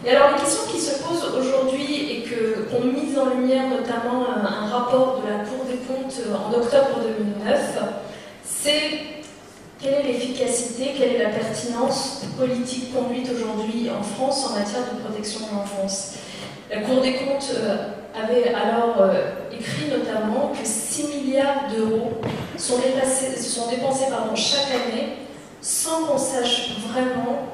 Et alors, les questions qui se posent aujourd'hui et qu'ont mis en lumière notamment un rapport de la Cour des comptes en octobre 2009, c'est quelle est l'efficacité, quelle est la pertinence politique conduite aujourd'hui en France en matière de protection de l'enfance. La Cour des comptes avait alors écrit notamment que 6 milliards d'euros sont dépensés chaque année sans qu'on sache vraiment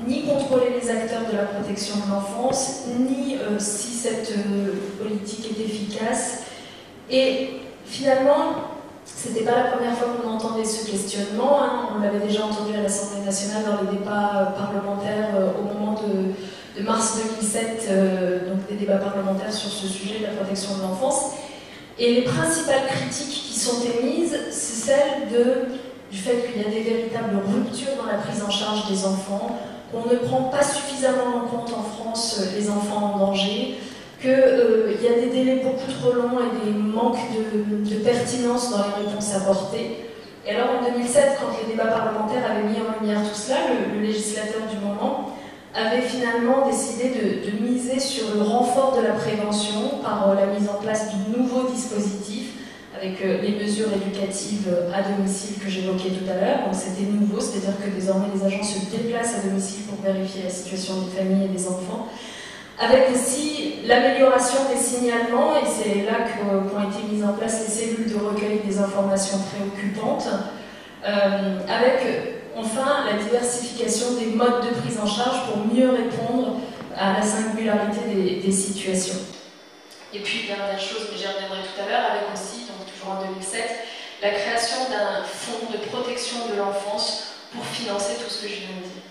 ni contrôler les acteurs de la protection de l'enfance, ni si cette politique est efficace. Et finalement, c'était pas la première fois qu'on entendait ce questionnement, hein. On l'avait déjà entendu à l'Assemblée nationale dans les débats parlementaires au moment de mars 2007, donc des débats parlementaires sur ce sujet de la protection de l'enfance. Et les principales critiques qui sont émises, c'est celle du fait qu'il y a des véritables ruptures dans la prise en charge des enfants, qu'on ne prend pas suffisamment en compte en France les enfants en danger, qu'il y a des délais beaucoup trop longs et des manques de pertinence dans les réponses apportées. Et alors en 2007, quand les débats parlementaires avaient mis en lumière tout cela, le législateur du moment avait finalement décidé de miser sur le renfort de la prévention par la mise en place de nouveaux dispositifs avec les mesures éducatives à domicile que j'évoquais tout à l'heure. Donc c'était nouveau, c'est-à-dire que désormais les agents se déplacent à domicile pour vérifier la situation des familles et des enfants, avec aussi l'amélioration des signalements, et c'est là qu'ont été mises en place les cellules de recueil des informations préoccupantes, avec enfin la diversification des modes de prise en charge pour mieux répondre à la singularité des situations. Et puis, dernière chose, mais j'y reviendrai tout à l'heure, avec aussi, donc toujours en 2007, la création d'un fonds de protection de l'enfance pour financer tout ce que je viens de dire.